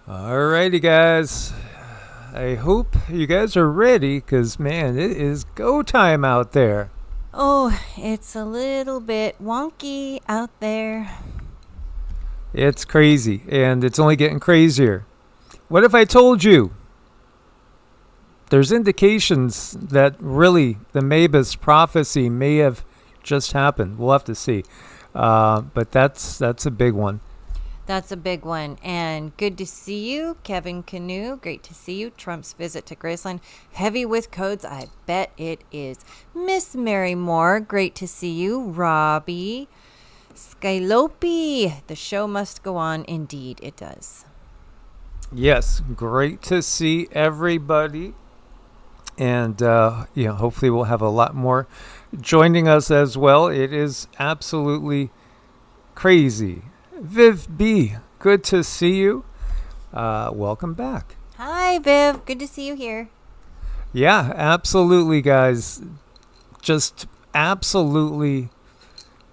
Alrighty, guys. I hope you guys are ready because, man, it is go time out there. Oh, it's a little bit wonky out there. It's crazy, and it's only getting crazier. What if I told you there's indications that really the Mabus prophecy may have just happened? We'll have to see. But that's a big one. That's a big one. And good to see you, Kevin Canoe. Great to see you. Trump's visit to Graceland. Heavy with codes. I bet it is. Miss Mary Moore. Great to see you. Robbie. Skylope. The show must go on. Indeed, it does. Yes, great to see everybody. And, hopefully we'll have a lot more joining us as well. It is absolutely crazy. Viv B, good to see you. Welcome back. Hi, Viv. Good to see you here. Yeah, absolutely, guys. Just absolutely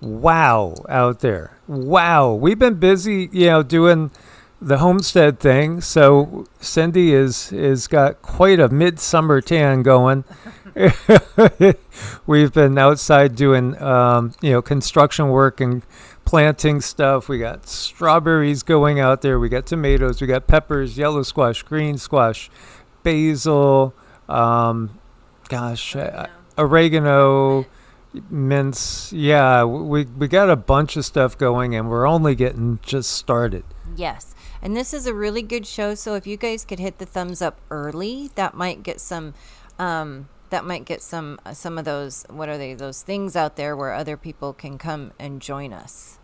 wow out there. Wow. We've been busy, doing the homestead thing. So Cindy is got quite a midsummer tan going. We've been outside doing, construction work and planting stuff. We got strawberries going out there. We got tomatoes. We got peppers, yellow squash, green squash, basil, oregano, mince. Yeah, we got a bunch of stuff going, and we're only getting just started. Yes. And this is a really good show. So if you guys could hit the thumbs up early, that might get some some of those, what are they, those things out there where other people can come and join us.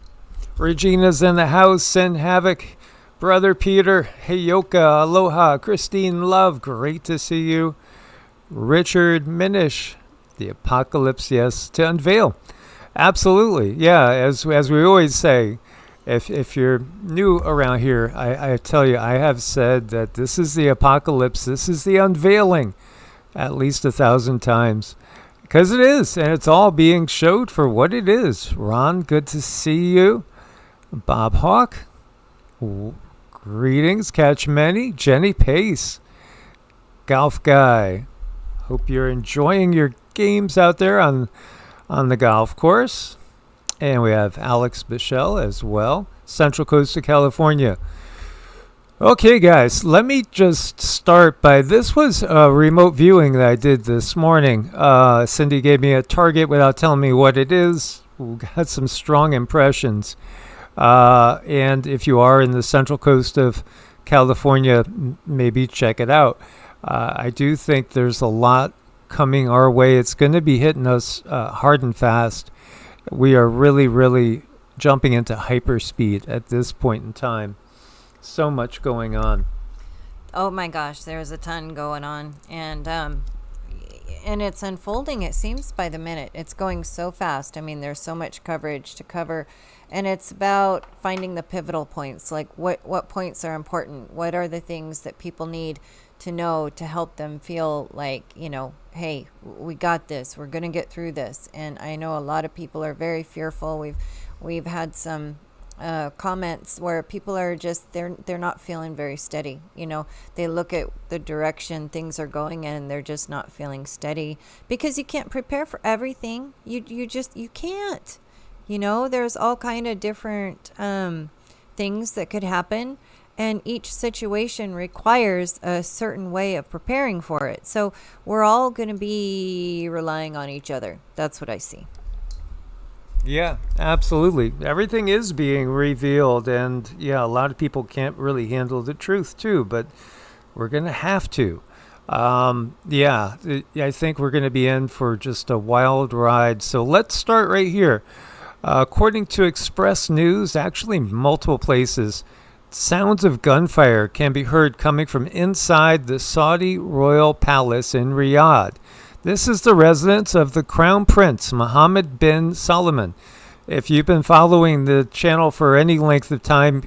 Regina's in the house. Send Havoc. Brother Peter. Heyoka. Aloha. Christine Love. Great to see you. Richard Minish. The apocalypse, yes, to unveil. Absolutely. Yeah, as we always say, if you're new around here, I tell you, I have said that this is the apocalypse. This is the unveiling at least 1,000 times. Because it is, and it's all being showed for what it is. Ron, good to see you. Bob Hawk, greetings, catch many. Jenny Pace, Golf Guy. Hope you're enjoying your games out there on the golf course. And we have Alex Bichelle as well, Central Coast of California. Okay, guys, let me just start by, this was a remote viewing that I did this morning. Cindy gave me a target without telling me what it is. We got some strong impressions. And if you are in the Central Coast of California, maybe check it out. I do think there's a lot coming our way. It's going to be hitting us hard and fast. We are really, really jumping into hyperspeed at this point in time. So much going on. Oh my gosh, there's a ton going on, and it's unfolding. It seems by the minute. It's going so fast. I mean, there's so much coverage to cover, and it's about finding the pivotal points. Like what points are important? What are the things that people need to know to help them feel like, hey, we got this. We're going to get through this. And I know a lot of people are very fearful. We've had some comments where people are just, they're not feeling very steady. They look at the direction things are going in and they're just not feeling steady, because you can't prepare for everything. You can't. There's all kind of different things that could happen, and each situation requires a certain way of preparing for it. So we're all going to be relying on each other. That's what I see. Yeah, absolutely. Everything is being revealed, and yeah, a lot of people can't really handle the truth too, but we're going to have to. I think we're going to be in for just a wild ride. So let's start right here. According to Express News, actually multiple places, sounds of gunfire can be heard coming from inside the Saudi royal palace in Riyadh. This is the residence of the Crown Prince Mohammed bin Salman. If you've been following the channel for any length of time,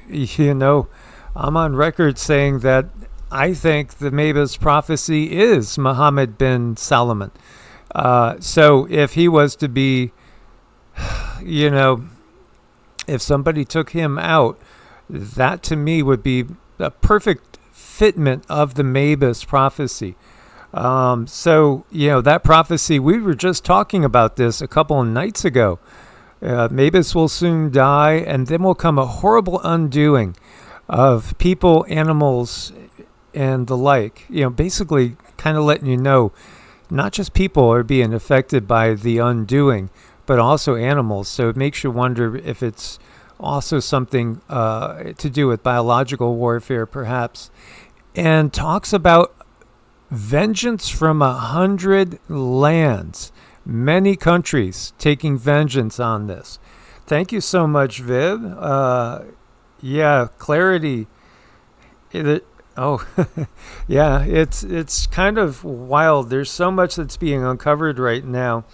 I'm on record saying that I think the Mabus prophecy is Mohammed bin Salman. So if he was to be, if somebody took him out, that to me would be a perfect fitment of the Mabus prophecy. So, that prophecy, we were just talking about this a couple of nights ago. Mabus will soon die, and then will come a horrible undoing of people, animals, and the like. Basically kind of letting you know, not just people are being affected by the undoing, but also animals. So it makes you wonder if it's also something to do with biological warfare, perhaps. And talks about vengeance from 100 lands, many countries taking vengeance on this. Thank you so much, Viv. Yeah, clarity. Yeah, it's kind of wild. There's so much that's being uncovered right now.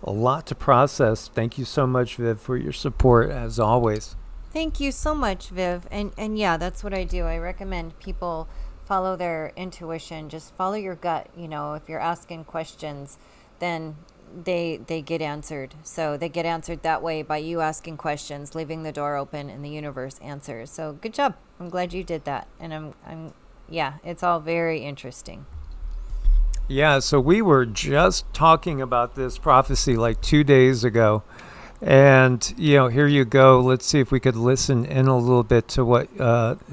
A lot to process. Thank you so much, Viv, for your support as always. Thank you so much, Viv. And yeah, that's what I do. I recommend people follow their intuition. Just follow your gut. If you're asking questions, then they get answered. So they get answered that way by you asking questions, leaving the door open, and the universe answers. So good job. I'm glad you did that. And yeah, it's all very interesting. Yeah, so we were just talking about this prophecy like 2 days ago. And, here you go. Let's see if we could listen in a little bit to what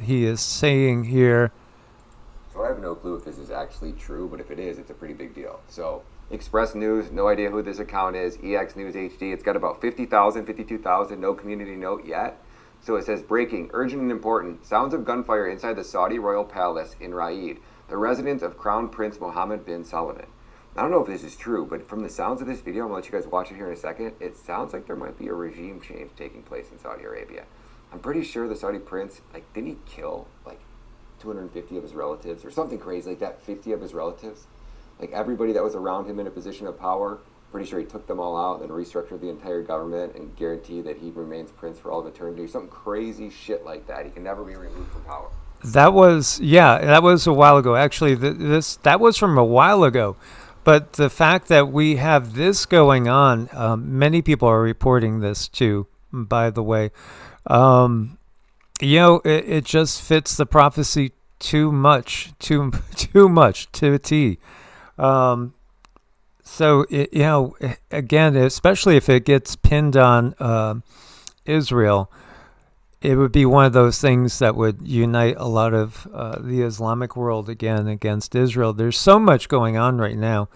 he is saying here. So I have no clue if this is actually true, but if it is, it's a pretty big deal. So Express News, no idea who this account is. EX News HD, it's got about 50,000, 52,000, no community note yet. So it says, breaking, urgent and important, sounds of gunfire inside the Saudi royal palace in Riyadh, the residence of Crown Prince Mohammed bin Salman. I don't know if this is true, but from the sounds of this video, I'm going to let you guys watch it here in a second, it sounds like there might be a regime change taking place in Saudi Arabia. I'm pretty sure the Saudi prince, didn't he kill, 250 of his relatives or something crazy like that, 50 of his relatives? Everybody that was around him in a position of power, pretty sure he took them all out and then restructured the entire government and guaranteed that he remains prince for all of eternity. Something crazy shit like that. He can never be removed from power. That was a while ago. Actually, that was from a while ago. But the fact that we have this going on, many people are reporting this too, by the way. It just fits the prophecy too much to a T. So, again, especially if it gets pinned on Israel, it would be one of those things that would unite a lot of the Islamic world again against Israel. There's so much going on right now.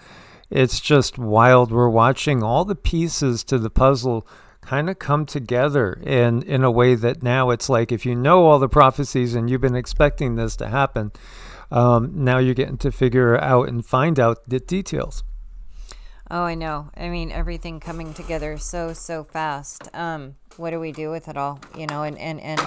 It's just wild. We're watching all the pieces to the puzzle kind of come together in a way that now it's like, if you know all the prophecies and you've been expecting this to happen, now you're getting to figure out and find out the details. Oh, I know. I mean, everything coming together so fast. What do we do with it all? And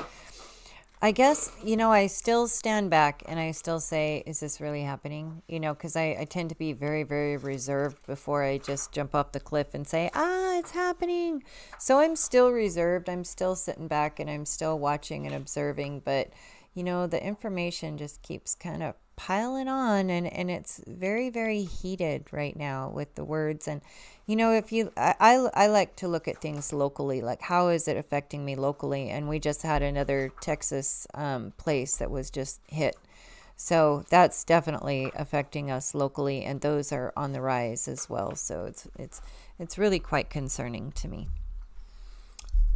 I guess, I still stand back and I still say, is this really happening? Because I tend to be very, very reserved before I just jump off the cliff and say, it's happening. So I'm still reserved. I'm still sitting back and I'm still watching and observing. But, the information just keeps kind of piling on and it's very, very heated right now with the words. And I like to look at things locally, like how is it affecting me locally? And we just had another Texas place that was just hit, so that's definitely affecting us locally, and those are on the rise as well. So it's really quite concerning to me.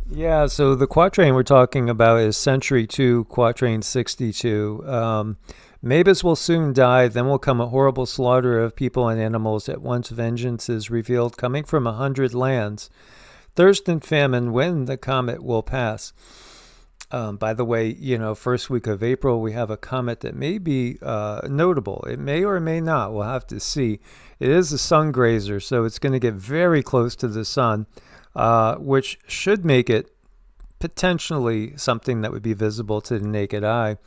Yeah, so the quatrain we're talking about is Century 2, Quatrain 62. Mabus will soon die, then will come a horrible slaughter of people and animals at once vengeance is revealed, coming from 100 lands. Thirst and famine, when the comet will pass. By the way, first week of April, we have a comet that may be notable. It may or may not. We'll have to see. It is a sun grazer, so it's going to get very close to the sun, which should make it potentially something that would be visible to the naked eye.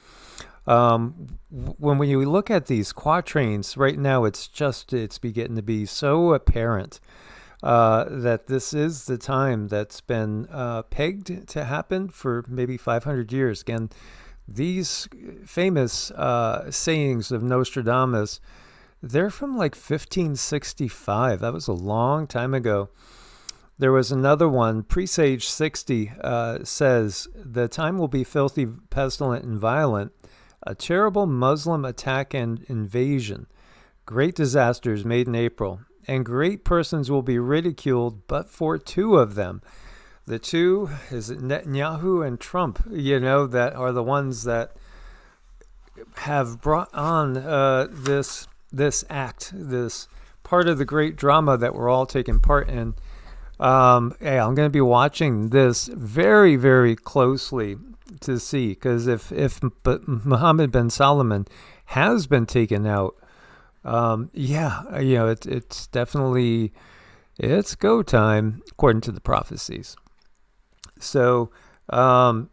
When you look at these quatrains right now, it's beginning to be so apparent that this is the time that's been pegged to happen for maybe 500 years. Again, these famous sayings of Nostradamus, they're from like 1565. That was a long time ago. There was another one, Presage 60, says, the time will be filthy, pestilent, and violent. A terrible Muslim attack and invasion. Great disasters made in April. And great persons will be ridiculed, but for two of them. The two is Netanyahu and Trump, that are the ones that have brought on this act, this part of the great drama that we're all taking part in. Hey, I'm going to be watching this very, very closely to see, because if Mohammed bin Salman has been taken out, it's definitely, it's go time according to the prophecies. So, again,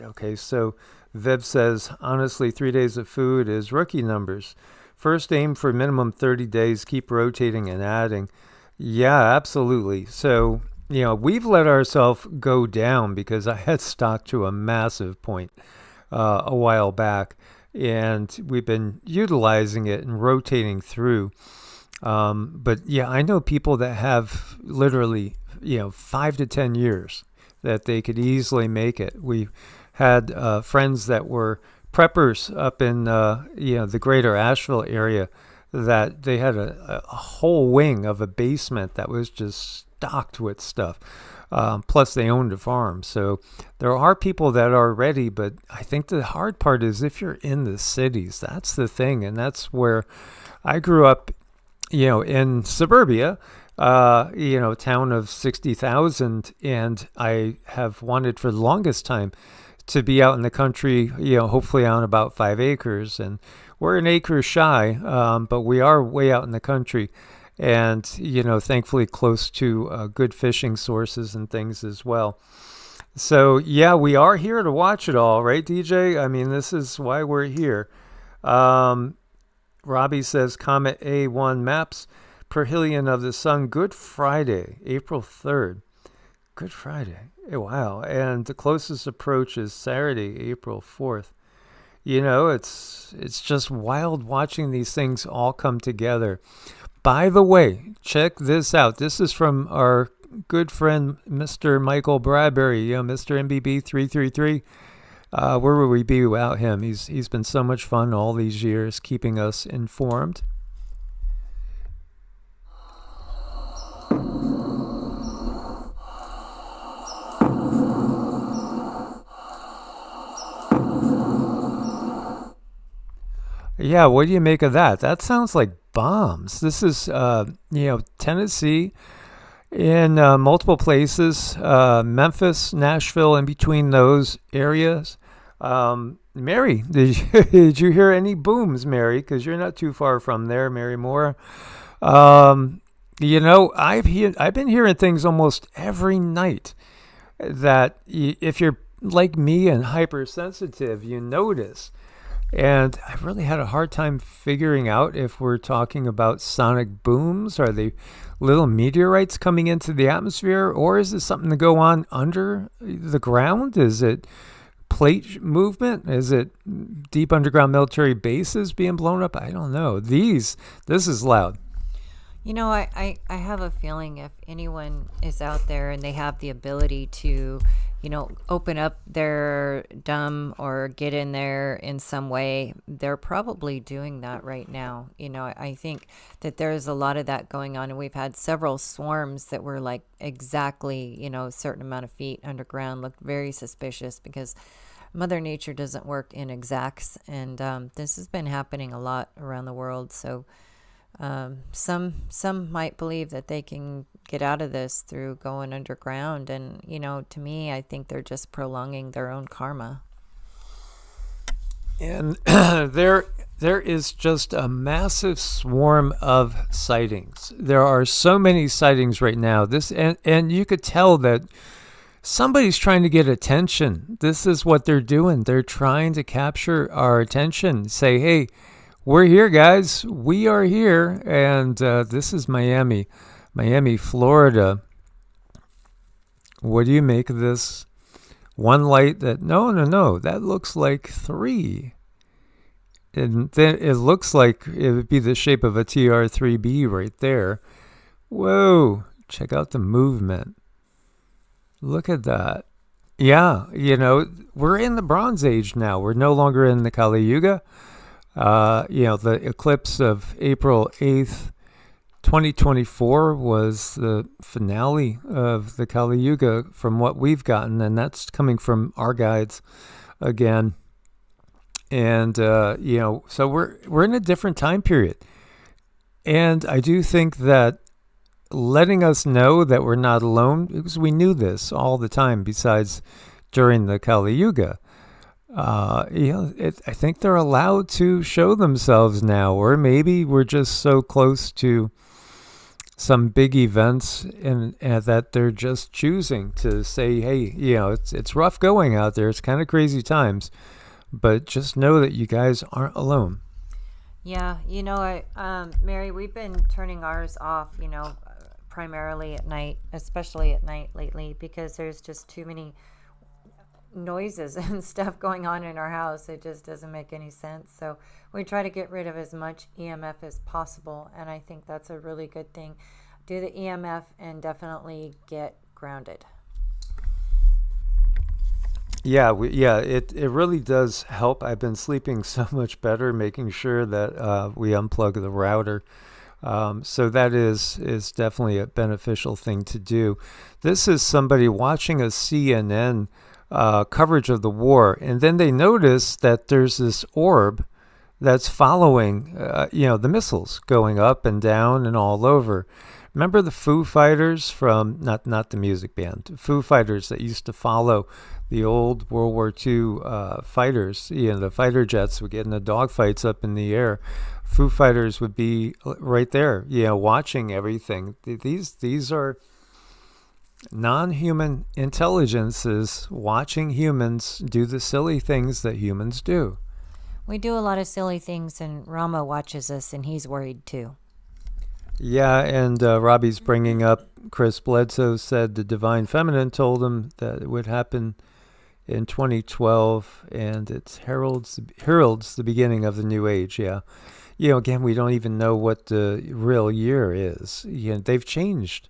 okay, so Viv says, honestly, 3 days of food is rookie numbers. First aim for minimum 30 days, keep rotating and adding. Yeah, absolutely. So, we've let ourselves go down because I had stocked to a massive point a while back, and we've been utilizing it and rotating through. But yeah, I know people that have literally, 5 to 10 years that they could easily make it. We had friends that were preppers up in, the greater Asheville area, that they had a whole wing of a basement that was just stocked with stuff. Plus they owned a farm. So there are people that are ready, but I think the hard part is if you're in the cities, that's the thing. And that's where I grew up, in suburbia, town of 60,000. And I have wanted for the longest time to be out in the country, hopefully on about 5 acres. And we're an acre shy, but we are way out in the country. And, thankfully close to good fishing sources and things as well. So, yeah, we are here to watch it all, right, DJ? I mean, this is why we're here. Robbie says, Comet A1 maps perihelion of the sun, Good Friday, April 3rd. Good Friday. Wow. And the closest approach is Saturday, April 4th. It's just wild watching these things all come together. By the way, check this out. This is from our good friend, Mr. Michael Bradbury, Mr. MBB 333. Where would we be without him? He's been so much fun all these years, keeping us informed. Yeah, what do you make of that? That sounds like bombs. This is, Tennessee, in multiple places, Memphis, Nashville, in between those areas. Mary, did you hear any booms, Mary? Because you're not too far from there, Mary Moore. I've been hearing things almost every night that if you're like me and hypersensitive, you notice. And I really had a hard time figuring out if we're talking about sonic booms. Are they little meteorites coming into the atmosphere? Or is it something to go on under the ground? Is it plate movement? Is it deep underground military bases being blown up? I don't know. This is loud. I have a feeling if anyone is out there and they have the ability to, open up their dumb or get in there in some way, they're probably doing that right now. I think that there's a lot of that going on. And we've had several swarms that were like exactly, a certain amount of feet underground, looked very suspicious because Mother Nature doesn't work in exacts. And this has been happening a lot around the world. So some might believe that they can get out of this through going underground, and to me, I think they're just prolonging their own karma. And there is just a massive swarm of sightings. There are so many sightings right now. And you could tell that somebody's trying to get attention. This is what they're doing. They're trying to capture our attention. Say, hey, we're here, guys. We are here. And this is Miami, Florida. What do you make of this? One light that, no, that looks like 3. And then it looks like it would be the shape of a TR3B right there. Whoa, check out the movement. Look at that. Yeah, we're in the Bronze Age now. We're no longer in the Kali Yuga. The eclipse of April 8th, 2024 was the finale of the Kali Yuga from what we've gotten, and that's coming from our guides again. And so we're in a different time period. And I do think that letting us know that we're not alone, because we knew this all the time besides during the Kali Yuga. I think they're allowed to show themselves now, or maybe we're just so close to some big events and that they're just choosing to say, hey, it's rough going out there. It's kind of crazy times, but just know that you guys aren't alone. Yeah, Mary, we've been turning ours off, primarily at night, especially at night lately, because there's just too many noises and stuff going on in our house. It just doesn't make any sense. So we try to get rid of as much EMF as possible, and I think that's a really good thing. Do the EMF and definitely get grounded. Yeah, it really does help. I've been sleeping so much better, making sure that we unplug the router. So that is definitely a beneficial thing to do. This is somebody watching a CNN coverage of the war, and then they notice that there's this orb that's following, the missiles going up and down and all over. Remember the Foo Fighters from, not the music band, Foo Fighters that used to follow the old World War II fighters. The fighter jets would get in the dogfights up in the air. Foo Fighters would be right there, watching everything. These are non-human intelligences watching humans do the silly things that humans do. We do a lot of silly things, and Rama watches us, and he's worried too. Yeah, and Robbie's bringing up Chris Bledsoe said the Divine Feminine told him that it would happen in 2012, and it heralds the beginning of the new age. Yeah, again, we don't even know what the real year is. They've changed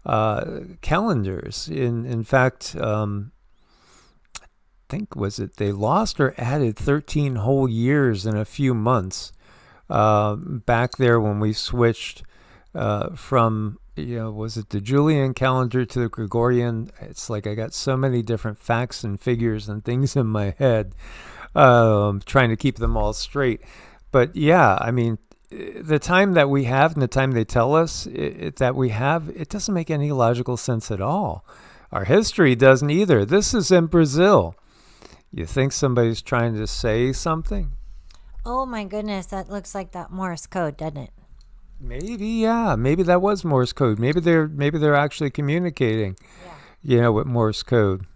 calendars. In fact, I think they lost or added 13 whole years in a few months back there when we switched from was it the Julian calendar to the Gregorian. It's like I got so many different facts and figures and things in my head, trying to keep them all straight. But yeah, I mean, the time that we have and the time they tell us that we have, it doesn't make any logical sense at all. Our history doesn't either. This is in Brazil. You think somebody's trying to say something? Oh my goodness, that looks like that Morse code, doesn't it? Maybe, yeah. Maybe that was Morse code. Maybe they're actually communicating, with Morse code.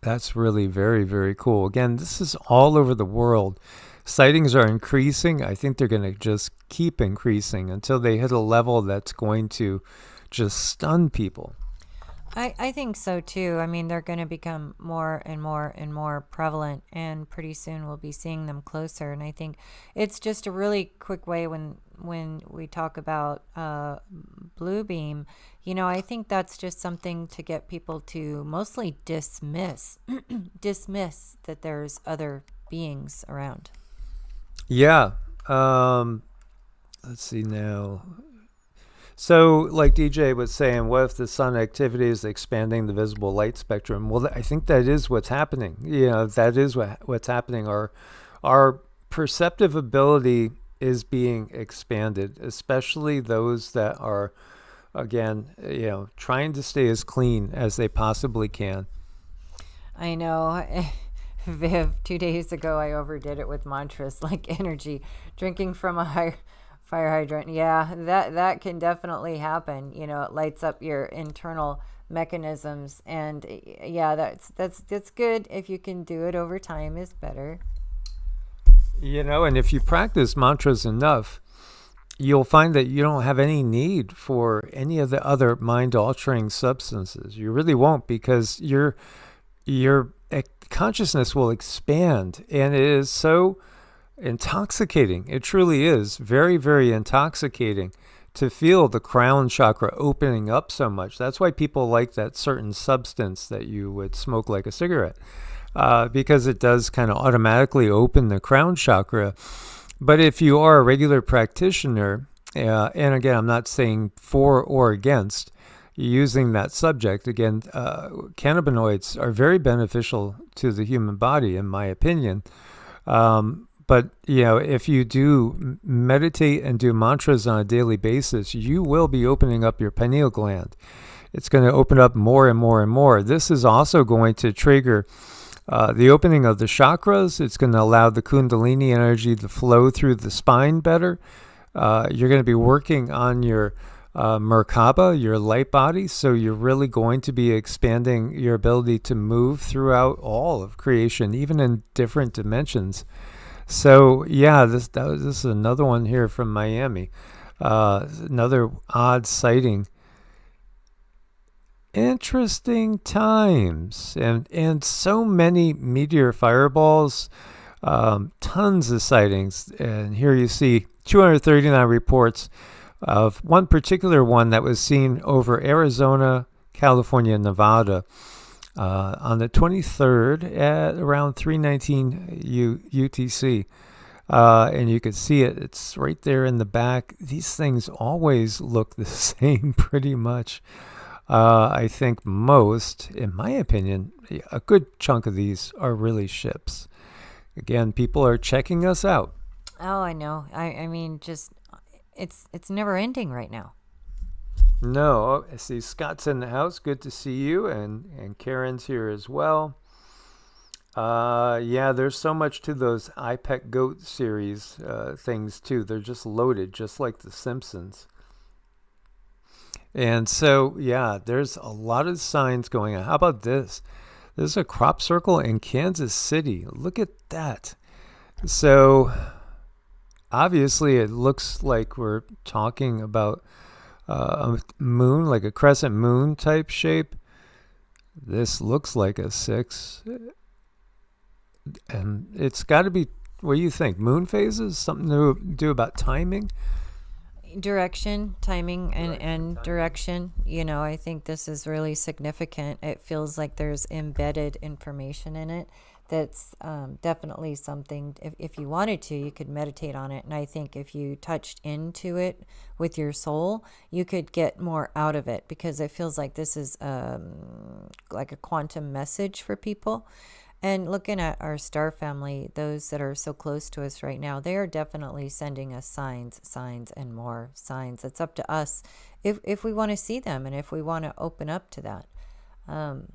That's really very, very cool. Again, this is all over the world. Sightings are increasing. I think they're going to just keep increasing until they hit a level that's going to just stun people. I think so too. I mean, they're going to become more and more and more prevalent, and pretty soon we'll be seeing them closer. And I think it's just a really quick way when we talk about blue beam, I think that's just something to get people to mostly dismiss that there's other beings around. Yeah. Let's see now. So, like DJ was saying, what if the sun activity is expanding the visible light spectrum? Well, I think that is what's happening. That is what's happening. Our perceptive ability is being expanded, especially those that are, again, trying to stay as clean as they possibly can. I know. Viv, 2 days ago, I overdid it with mantras like energy, drinking from a fire hydrant. Yeah, that can definitely happen. It lights up your internal mechanisms, and yeah, that's good. If you can do it over time, is better. And if you practice mantras enough, you'll find that you don't have any need for any of the other mind-altering substances. You really won't, because your consciousness will expand, and it is so intoxicating. It truly is very, very intoxicating to feel the crown chakra opening up so much. That's why people like that certain substance that you would smoke like a cigarette, because it does kind of automatically open the crown chakra. But if you are a regular practitioner, and again, I'm not saying for or against using that subject, again, cannabinoids are very beneficial to the human body, in my opinion. But, if you do meditate and do mantras on a daily basis, you will be opening up your pineal gland. It's going to open up more and more and more. This is also going to trigger the opening of the chakras. It's going to allow the kundalini energy to flow through the spine better. You're going to be working on your Merkaba, your light body. So you're really going to be expanding your ability to move throughout all of creation, even in different dimensions. So yeah, this is another one here from Miami. Another odd sighting. Interesting times, and so many meteor fireballs, tons of sightings. And here you see 239 reports of one particular one that was seen over Arizona, California, and Nevada on the 23rd at around 3:19 UTC. And you could see it. It's right there in the back. These things always look the same pretty much. I think most, in my opinion, a good chunk of these are really ships. Again, people are checking us out. Oh, I know. I mean, just it's never ending right now. No, I see Scott's in the house. Good to see you, and Karen's here as well. Yeah, there's so much to those iPet Goat series things too. They're just loaded, just like The Simpsons. And so, yeah, there's a lot of signs going on. How about this? There's a crop circle in Kansas City. Look at that. So, obviously, it looks like we're talking about a moon, like a crescent moon type shape. This looks like a 6. And it's got to be, what do you think? Moon phases? Something to do about timing? Direction, timing, and direction. I think this is really significant. It feels like there's embedded information in it that's definitely something, if you wanted to, you could meditate on it. And I think if you touched into it with your soul, you could get more out of it, because it feels like this is like a quantum message for people. And looking at our star family, those that are so close to us right now, they are definitely sending us signs, and more signs. It's up to us if we want to see them and if we want to open up to that. And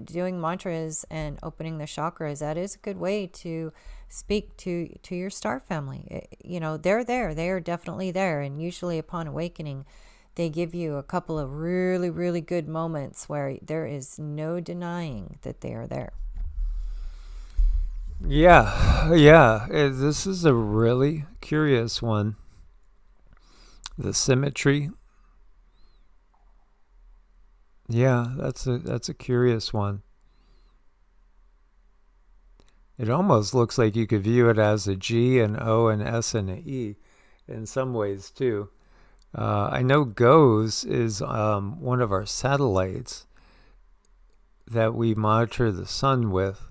doing mantras and opening the chakras, that is a good way to speak to your star family. They're there. They are definitely there. And usually upon awakening, they give you a couple of really, really good moments where there is no denying that they are there. Yeah. This is a really curious one. The symmetry. Yeah, that's a curious one. It almost looks like you could view it as a G, an O, an S, and an E in some ways too. I know GOES is one of our satellites that we monitor the sun with.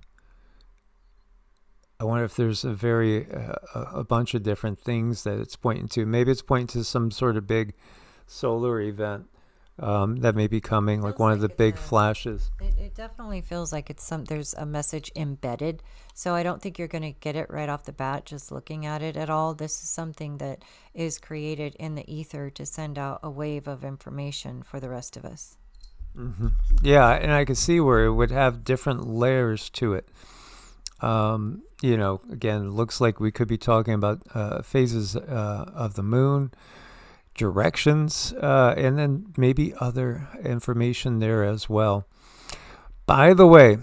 I wonder if there's a bunch of different things that it's pointing to. Maybe it's pointing to some sort of big solar event that may be coming, like one of the big flashes. It definitely feels like there's a message embedded. So I don't think you're going to get it right off the bat just looking at it at all. This is something that is created in the ether to send out a wave of information for the rest of us. Mm-hmm. Yeah, and I can see where it would have different layers to it. Again, it looks like we could be talking about phases of the moon, directions, and then maybe other information there as well. By the way,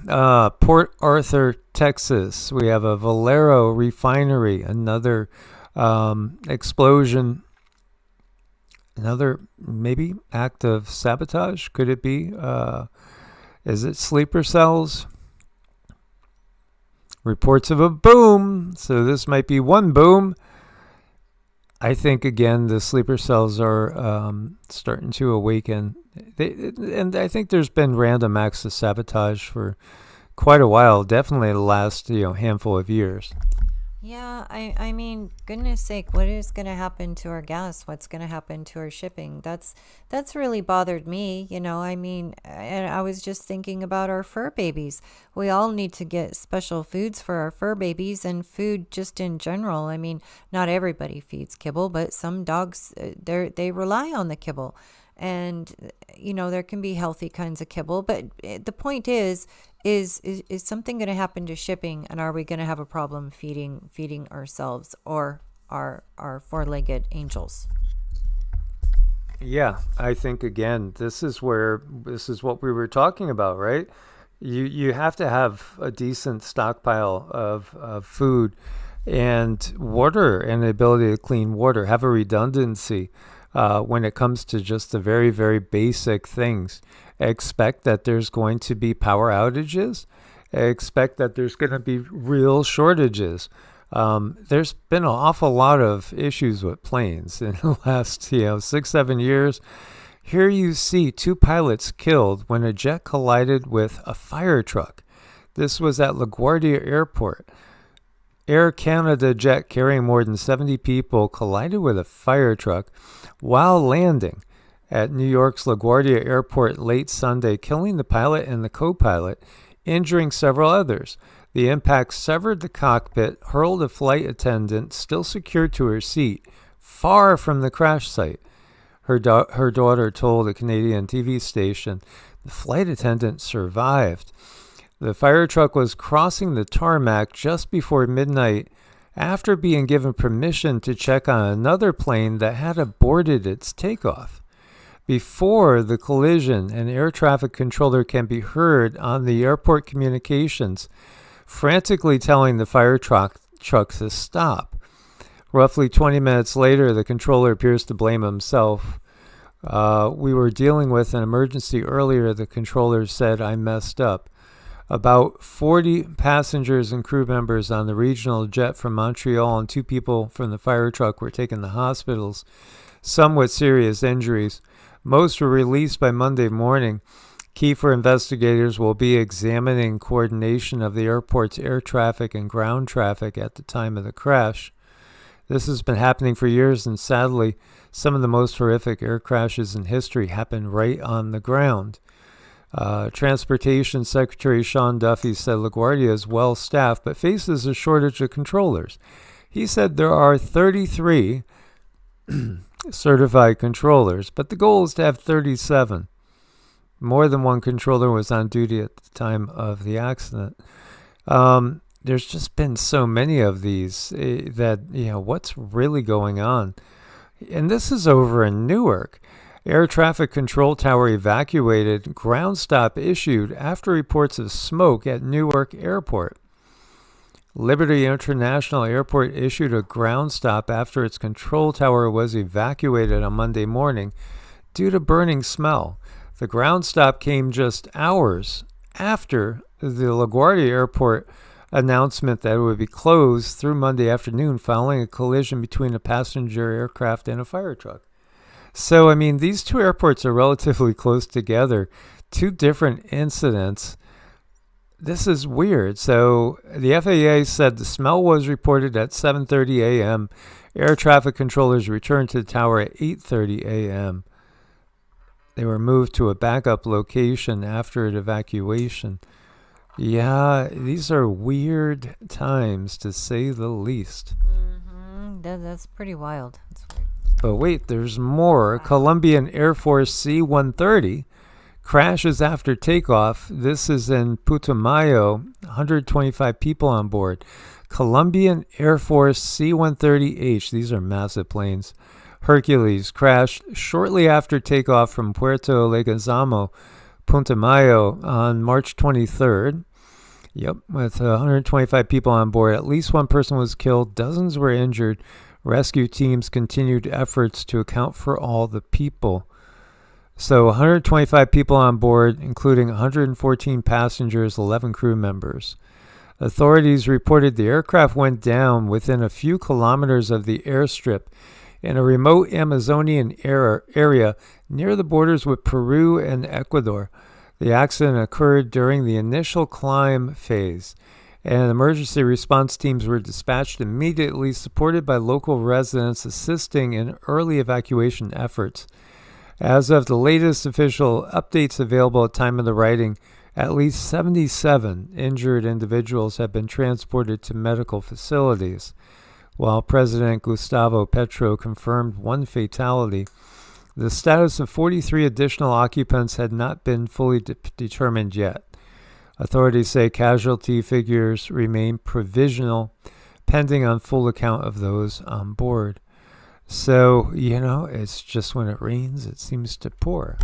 Port Arthur, Texas, we have a Valero refinery, another explosion, another maybe act of sabotage. Could it be? Is it sleeper cells? Reports of a boom. So this might be one boom. I think, again, the sleeper cells are starting to awaken. And I think there's been random acts of sabotage for quite a while, definitely the last handful of years. Yeah, I mean, goodness sake, what is going to happen to our gas? What's going to happen to our shipping? That's really bothered me, I mean, and I was just thinking about our fur babies. We all need to get special foods for our fur babies and food just in general. I mean, not everybody feeds kibble, but some dogs, they rely on the kibble. And there can be healthy kinds of kibble, but the point is something going to happen to shipping, and are we going to have a problem feeding ourselves or our four-legged angels? Yeah, I think, again, this is what we were talking about, right? You have to have a decent stockpile of food and water, and the ability to clean water, have a redundancy. When it comes to just the very, very basic things. Expect that there's going to be power outages. Expect that there's going to be real shortages. There's been an awful lot of issues with planes in the last 6-7 years. Here you see 2 pilots killed when a jet collided with a fire truck. This was at LaGuardia Airport. Air Canada jet carrying more than 70 people collided with a fire truck while landing at New York's LaGuardia Airport late Sunday, killing the pilot and the co-pilot, injuring several others. The impact severed the cockpit, hurled a flight attendant, still secured to her seat, far from the crash site. Her daughter told a Canadian TV station the flight attendant survived. The fire truck was crossing the tarmac just before midnight after being given permission to check on another plane that had aborted its takeoff. Before the collision, an air traffic controller can be heard on the airport communications, frantically telling the fire truck to stop. Roughly 20 minutes later, the controller appears to blame himself. We were dealing with an emergency earlier, the controller said. I messed up. About 40 passengers and crew members on the regional jet from Montreal and 2 people from the fire truck were taken to hospitals, some with serious injuries. Most were released by Monday morning. Key for investigators will be examining coordination of the airport's air traffic and ground traffic at the time of the crash. This has been happening for years, and sadly, some of the most horrific air crashes in history happen right on the ground. Transportation Secretary Sean Duffy said LaGuardia is well staffed but faces a shortage of controllers. He said there are 33 certified controllers, but the goal is to have 37. More than one controller was on duty at the time of the accident. There's just been so many of these that, what's really going on? And this is over in Newark. Air traffic control tower evacuated, ground stop issued after reports of smoke at Newark Airport. Liberty International Airport issued a ground stop after its control tower was evacuated on Monday morning due to burning smell. The ground stop came just hours after the LaGuardia Airport announcement that it would be closed through Monday afternoon following a collision between a passenger aircraft and a fire truck. So, these 2 airports are relatively close together. 2 different incidents. This is weird. So, the FAA said the smell was reported at 7:30 a.m. Air traffic controllers returned to the tower at 8:30 a.m. They were moved to a backup location after an evacuation. Yeah, these are weird times, to say the least. Mm-hmm. That's pretty wild. That's weird. But wait, there's more. Colombian Air Force C-130 crashes after takeoff. This is in Putumayo, 125 people on board. Colombian Air Force C-130H, these are massive planes. Hercules crashed shortly after takeoff from Puerto Leguizamo, Putumayo on March 23rd. Yep, with 125 people on board. At least one person was killed. Dozens were injured. Rescue teams continued efforts to account for all the people. So 125 people on board, including 114 passengers, 11 crew members. Authorities reported the aircraft went down within a few kilometers of the airstrip in a remote Amazonian area near the borders with Peru and Ecuador. The accident occurred during the initial climb phase, and emergency response teams were dispatched immediately, supported by local residents assisting in early evacuation efforts. As of the latest official updates available at time of the writing, at least 77 injured individuals have been transported to medical facilities. While President Gustavo Petro confirmed one fatality, the status of 43 additional occupants had not been fully determined yet. Authorities say casualty figures remain provisional, pending on full account of those on board. So, it's just when it rains, it seems to pour.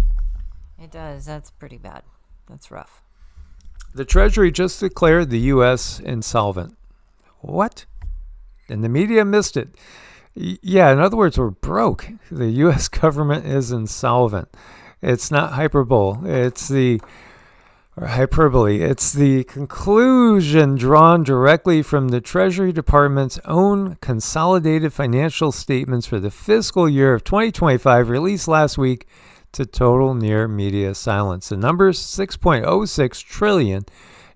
It does. That's pretty bad. That's rough. The Treasury just declared the U.S. insolvent. What? And the media missed it. Yeah, in other words, we're broke. The U.S. government is insolvent. It's not hyperbole. It's the conclusion drawn directly from the Treasury Department's own consolidated financial statements for the fiscal year of 2025, released last week, to total near media silence. The number's $6.06 trillion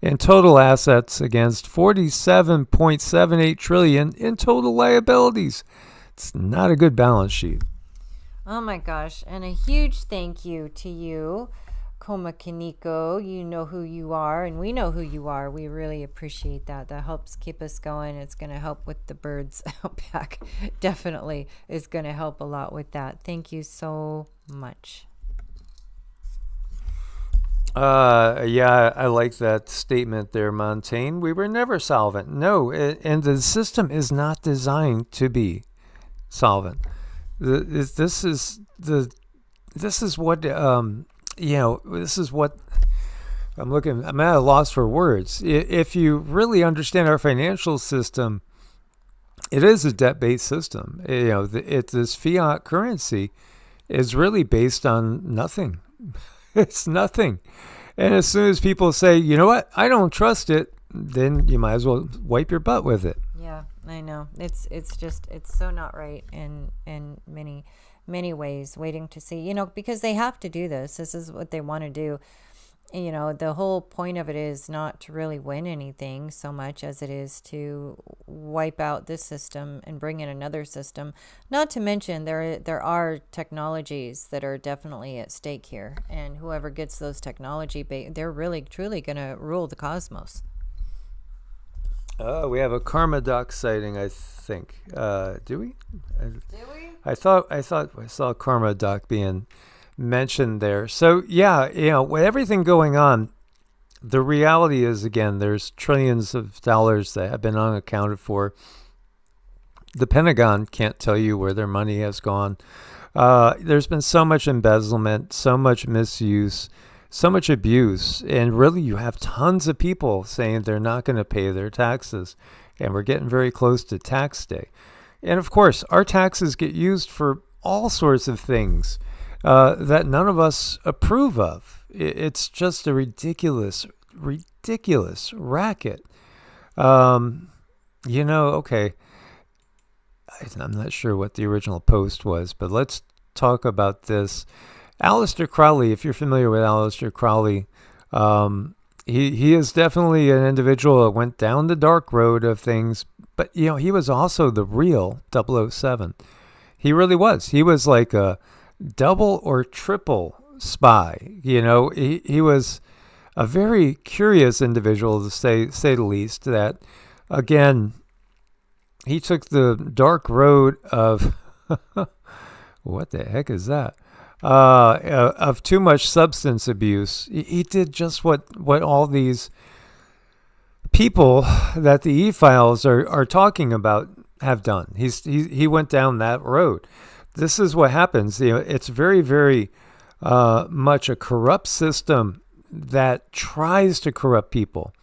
in total assets against $47.78 trillion in total liabilities. It's not a good balance sheet. Oh my gosh. And a huge thank you to you, Koma Kiniko. You know who you are, and we know who you are. We really appreciate that. That helps keep us going. It's going to help with the birds out back. Definitely is going to help a lot with that. Thank you so much. Yeah, I like that statement there, Montaigne. We were never solvent. No, and the system is not designed to be solvent. This is what I'm at a loss for words. If you really understand our financial system, it is a debt-based system. This fiat currency is really based on nothing. It's nothing. And as soon as people say, you know what, I don't trust it, then you might as well wipe your butt with it. Yeah, I know. It's so not right in many ways. Waiting to see, because they have to do this. This is what they want to do. The whole point of it is not to really win anything so much as it is to wipe out this system and bring in another system. Not to mention there are technologies that are definitely at stake here, and whoever gets those technology, they're really truly going to rule the cosmos. We have a Karma Doc sighting, I think. Do we? I thought I saw Karma Doc being mentioned there. So yeah, with everything going on, the reality is, again, there's trillions of dollars that have been unaccounted for. The Pentagon can't tell you where their money has gone. There's been so much embezzlement, so much misuse, so much abuse, and really you have tons of people saying they're not going to pay their taxes, and we're getting very close to tax day. And of course, our taxes get used for all sorts of things that none of us approve of. It's just a ridiculous racket. Okay, I'm not sure what the original post was, but let's talk about this. Aleister Crowley, if you're familiar with Aleister Crowley, he is definitely an individual that went down the dark road of things, but he was also the real 007. He really was. He was like a double or triple spy. He was a very curious individual, to say the least, that, again, he took the dark road of what the heck is that? Of too much substance abuse. He did just what all these people that the E-Files are talking about have done. He went down that road. This is what happens. It's very, very much a corrupt system that tries to corrupt people.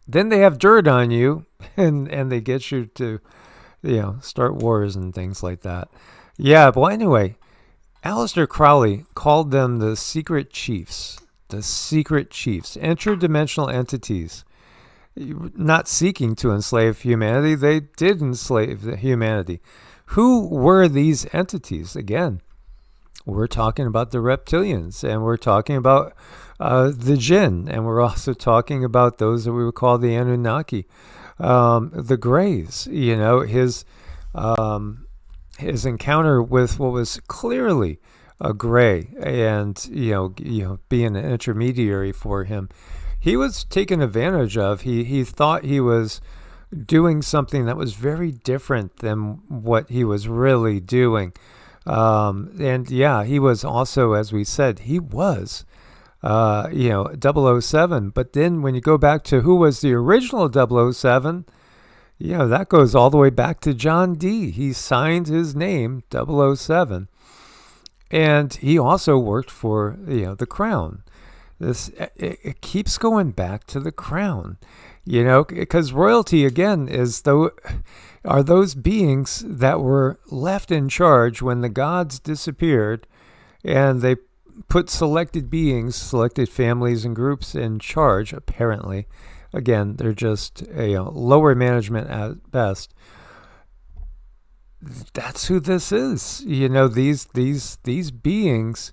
Then they have dirt on you, and they get you to, start wars and things like that. Yeah, but anyway, Aleister Crowley called them the secret chiefs, interdimensional entities, not seeking to enslave humanity. They did enslave humanity. who were these entities? Again, we're talking about the reptilians, and we're talking about the jinn, and we're also talking about those that we would call the Anunnaki, the Greys. His encounter with what was clearly a Grey, and being an intermediary for him, he was taken advantage of. He thought he was doing something that was very different than what he was really doing. And yeah, he was also, as we said, he was, 007. But then when you go back to who was the original 007, that goes all the way back to John Dee. He signed his name 007. And he also worked for, the Crown. It keeps going back to the Crown, because royalty, again, are those beings that were left in charge when the gods disappeared, and they put selected beings, selected families and groups in charge, apparently. Again, they're just lower management at best. That's who this is. These beings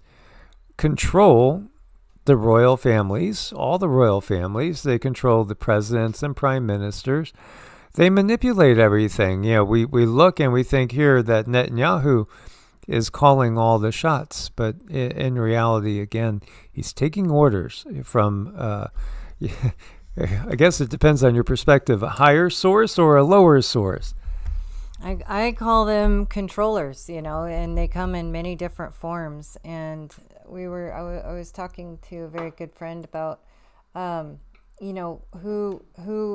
control the royal families, all the royal families. They control the presidents and prime ministers. They manipulate everything. We look and we think here that Netanyahu is calling all the shots, but in reality, again, he's taking orders from, I guess it depends on your perspective, a higher source or a lower source. I call them controllers, and they come in many different forms. And I was talking to a very good friend about, who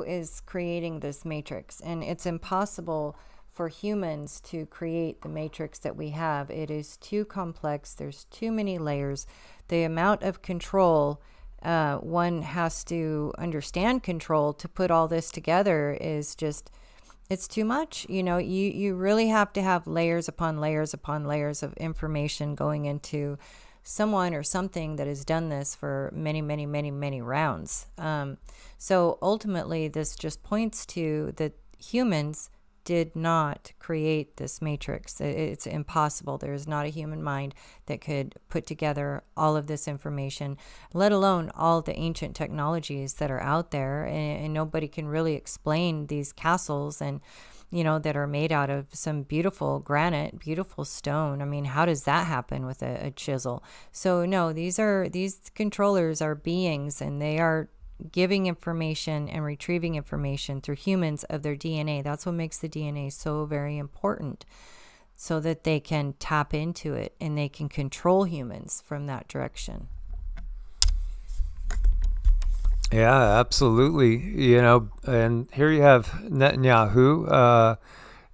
is creating this matrix. And it's impossible for humans to create the matrix that we have. It is too complex. There's too many layers. The amount of control, one has to understand control to put all this together is just... it's too much. You really have to have layers upon layers upon layers of information going into someone or something that has done this for many, many, many, many rounds. So ultimately, this just points to that humans did not create this matrix. It's impossible. There is not a human mind that could put together all of this information, let alone all the ancient technologies that are out there. And nobody can really explain these castles and, that are made out of some beautiful granite, beautiful stone. I mean, how does that happen with a chisel? So no, these controllers are beings, and they are giving information and retrieving information through humans of their DNA. That's what makes the DNA so very important, so that they can tap into it and they can control humans from that direction. Yeah, absolutely. And here you have Netanyahu.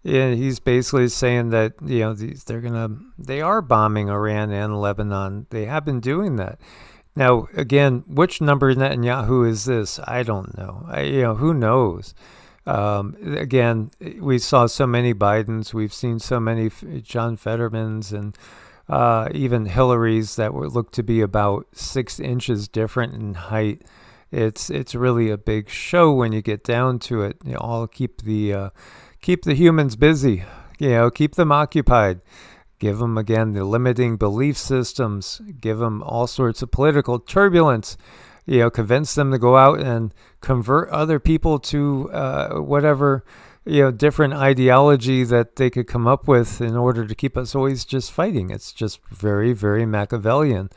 And he's basically saying that, they are bombing Iran and Lebanon. They have been doing that. Now, again, which number Netanyahu is this? I don't know. Who knows? Again, we saw so many Bidens. We've seen so many John Fettermans and even Hillary's that look to be about 6 inches different in height. It's really a big show when you get down to it. All keep the humans busy. Keep them occupied. Give them, again, the limiting belief systems. Give them all sorts of political turbulence. Convince them to go out and convert other people to whatever, different ideology that they could come up with in order to keep us always just fighting. It's just very, very Machiavellian.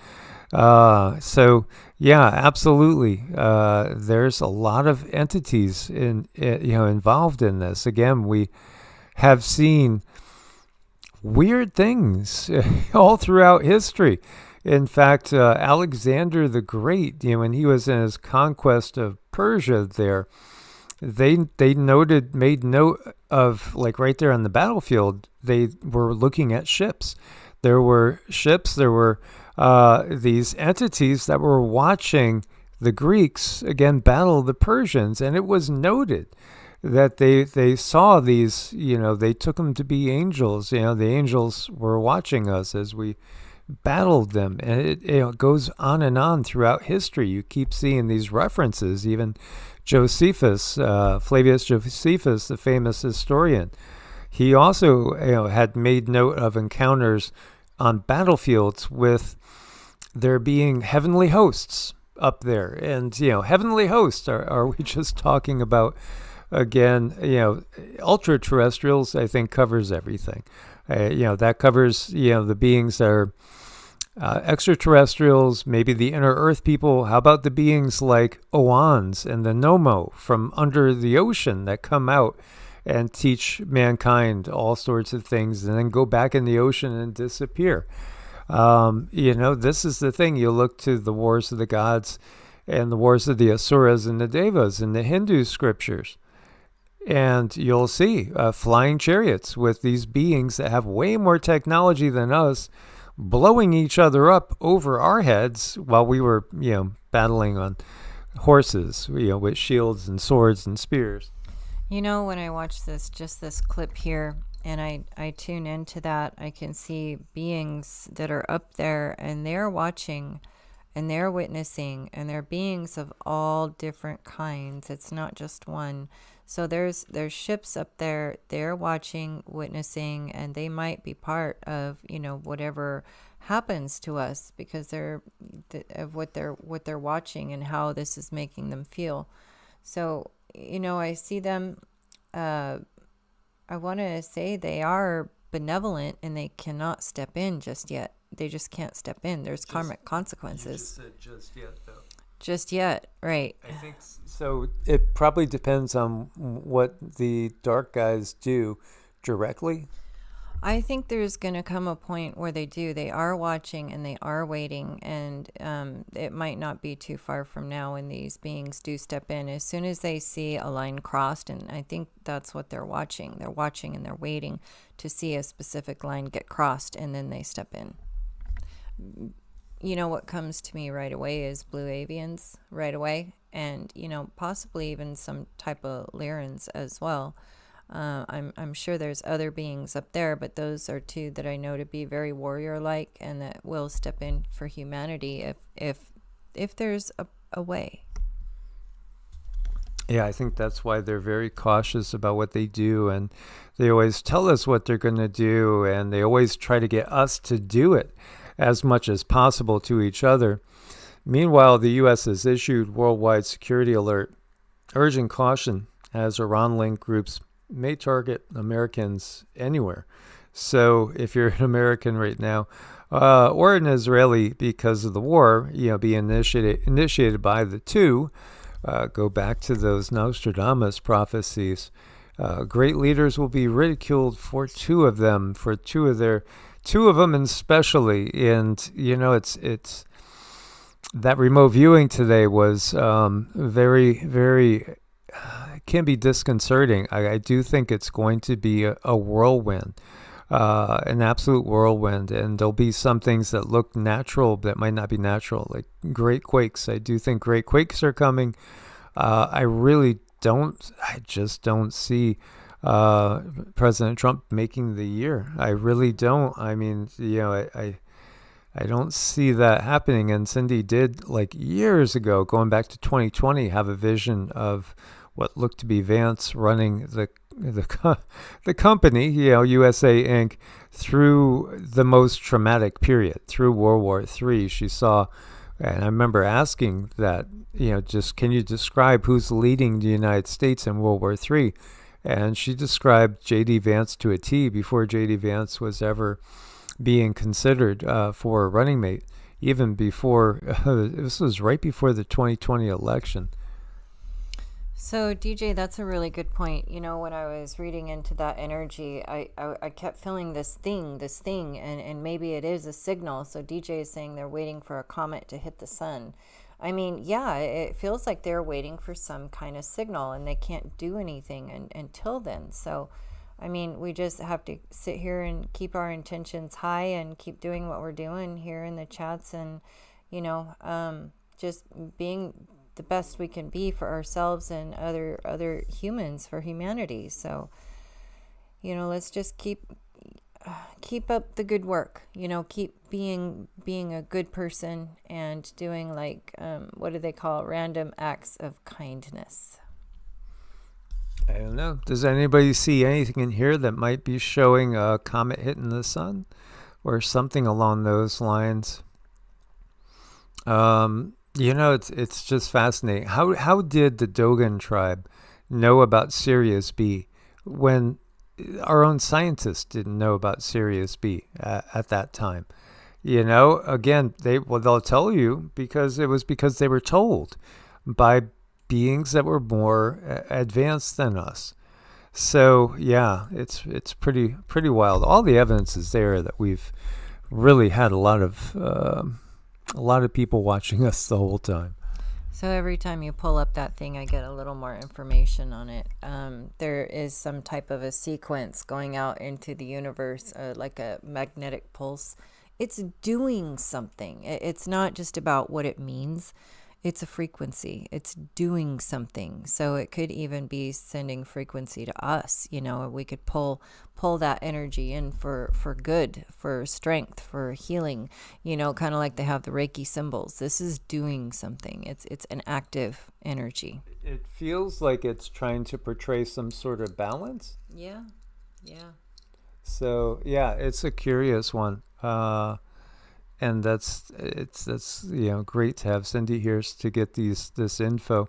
So, yeah, absolutely. There's a lot of entities involved in this. Again, we have seen weird things all throughout history. In fact, Alexander the Great, when he was in his conquest of Persia there, they made note of, like right there on the battlefield, they were looking at ships. There were ships, there were these entities that were watching the Greeks, again, battle the Persians, and it was noted that they saw these, they took them to be angels. The angels were watching us as we battled them. And it goes on and on throughout history. You keep seeing these references. Even Josephus, Flavius Josephus, the famous historian, he also had made note of encounters on battlefields with there being heavenly hosts up there. And, heavenly hosts, are we just talking about, again, ultra terrestrials? I think covers everything. That covers, the beings that are extraterrestrials, maybe the inner earth people. How about the beings like Oans and the Nomo from under the ocean that come out and teach mankind all sorts of things and then go back in the ocean and disappear? This is the thing. You look to the wars of the gods and the wars of the Asuras and the Devas in the Hindu scriptures. And you'll see flying chariots with these beings that have way more technology than us, blowing each other up over our heads while we were, battling on horses, with shields and swords and spears. When I watch this clip here, and I tune into that, I can see beings that are up there, and they're watching, and they're witnessing, and they're beings of all different kinds. It's not just one. So there's ships up there. They're watching, witnessing, and they might be part of whatever happens to us because they're of what they're watching and how this is making them feel. So I see them. I want to say they are benevolent and they cannot step in just yet. They just can't step in. There's karmic consequences. You just said just yet, though. Just yet, right. I think so. It probably depends on what the dark guys do directly. I think there's going to come a point where they do. They are watching and they are waiting, and it might not be too far from now when these beings do step in. As soon as they see a line crossed, and I think that's what they're watching. They're watching and they're waiting to see a specific line get crossed, and then they step in. What comes to me right away is blue avians right away, and possibly even some type of Lyrans as well. I'm sure there's other beings up there, but those are two that I know to be very warrior-like and that will step in for humanity if there's a way. Yeah, I think that's why they're very cautious about what they do, and they always tell us what they're going to do, and they always try to get us to do it as much as possible to each other. Meanwhile, the U.S. has issued worldwide security alert, urging caution as Iran-linked groups may target Americans anywhere. So if you're an American right now, or an Israeli because of the war, be initiated by the two, go back to those Nostradamus prophecies. Great leaders will be ridiculed for two of them, two of them especially. And, it's that remote viewing today was very, very can be disconcerting. I do think it's going to be a whirlwind, an absolute whirlwind, and there'll be some things that look natural that might not be natural, like great quakes. I do think great quakes are coming. I just don't see President Trump making the year. I really don't. I mean, I don't see that happening. And Cindy did, like years ago, going back to 2020, have a vision of what looked to be Vance running the company, USA Inc., through the most traumatic period, through World War III. She saw, and I remember asking that, just can you describe who's leading the United States in World War III? And she described J.D. Vance to a T before J.D. Vance was ever being considered for a running mate, even before, this was right before the 2020 election. So, DJ, that's a really good point. When I was reading into that energy, I kept feeling this thing, and maybe it is a signal. So DJ is saying they're waiting for a comet to hit the sun. I mean, yeah, it feels like they're waiting for some kind of signal, and they can't do anything until then. So, I mean, we just have to sit here and keep our intentions high and keep doing what we're doing here in the chats, and, just being the best we can be for ourselves and other humans, for humanity. So, let's just keep up the good work. Keep being a good person and doing, like, what do they call it? Random acts of kindness. I don't know. Does anybody see anything in here that might be showing a comet hitting the sun or something along those lines? It's just fascinating. How did the Dogon tribe know about Sirius B when our own scientists didn't know about Sirius B at that time? Again, they'll tell you because they were told by beings that were more advanced than us. So yeah, it's pretty wild. All the evidence is there that we've really had a lot of people watching us the whole time. So every time you pull up that thing, I get a little more information on it. There is some type of a sequence going out into the universe, like a magnetic pulse. It's doing something. It's not just about what it means. It's a frequency. It's doing something. So it could even be sending frequency to us. We could pull that energy in for good, for strength, for healing. Kind of like they have the Reiki symbols. This is doing something. It's an active energy. It feels like it's trying to portray some sort of balance. Yeah. So yeah, it's a curious one. And that's great to have Cindy here to get this info.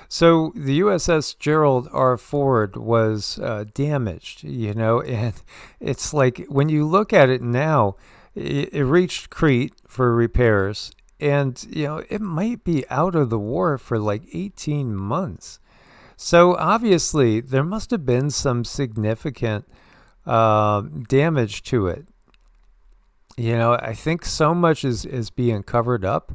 So the USS Gerald R. Ford was damaged, and it's like when you look at it now, it reached Crete for repairs, and it might be out of the war for like 18 months. So obviously there must have been some significant damage to it. I think so much is being covered up.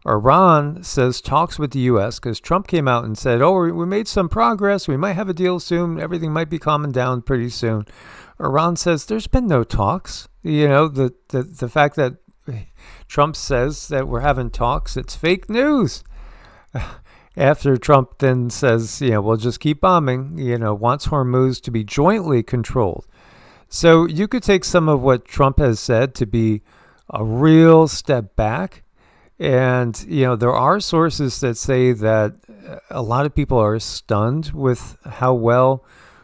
Iran says talks with the U.S. because Trump came out and said, we made some progress. We might have a deal soon. Everything might be calming down pretty soon. Iran says there's been no talks. The fact that Trump says that we're having talks, it's fake news. After Trump then says, we'll just keep bombing, wants Hormuz to be jointly controlled. So you could take some of what Trump has said to be a real step back. And, there are sources that say that a lot of people are stunned with how well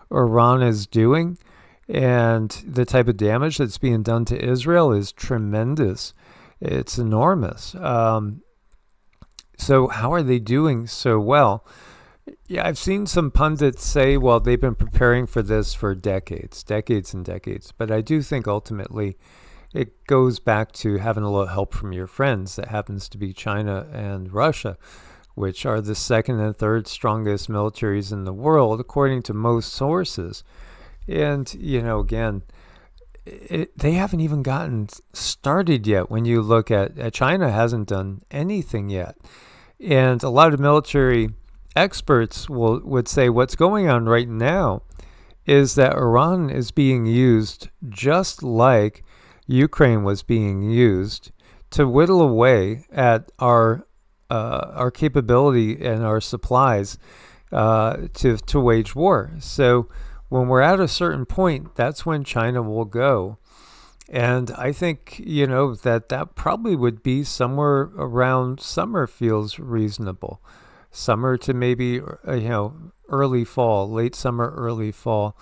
Iran is doing. And the type of damage that's being done to Israel is tremendous. It's enormous. So how are they doing so well? Yeah, I've seen some pundits say, well, they've been preparing for this for decades and decades. But I do think ultimately it goes back to having a little help from your friends. That happens to be China and Russia, which are the second and third strongest militaries in the world, according to most sources. And, again, they haven't even gotten started yet. When you look at China hasn't done anything yet. And a lot of military experts would say what's going on right now is that Iran is being used just like Ukraine was being used to whittle away at our capability and our supplies to wage war. So when we're at a certain point, that's when China will go. And I think, that probably would be somewhere around summer feels reasonable. Summer to maybe, early fall, late summer, early fall.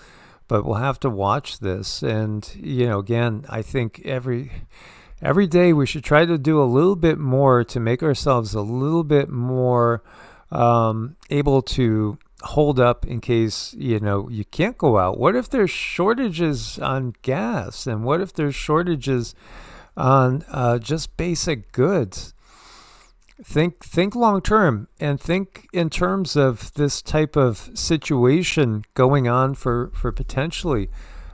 But we'll have to watch this. And, again, I think every day we should try to do a little bit more to make ourselves a little bit more able to hold up in case, you can't go out. What if there's shortages on gas? And what if there's shortages on just basic goods? Think long term and think in terms of this type of situation going on for potentially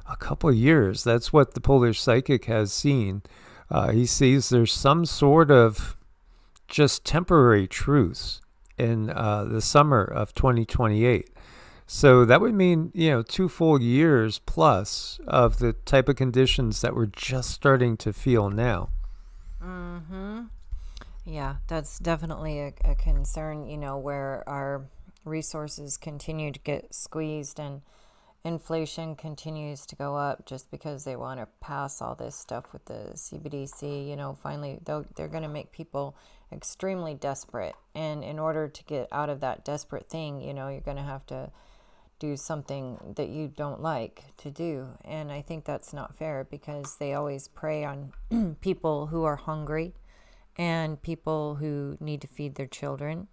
a couple of years. That's what the Polish psychic has seen. He sees there's some sort of just temporary truce in the summer of 2028. So that would mean, 2 full years plus of the type of conditions that we're just starting to feel now. Mm-hmm. Yeah, that's definitely a concern, where our resources continue to get squeezed and inflation continues to go up just because they want to pass all this stuff with the CBDC. Finally, they're going to make people extremely desperate. And in order to get out of that desperate thing, you're going to have to do something that you don't like to do. And I think that's not fair, because they always prey on people who are hungry and people who need to feed their children.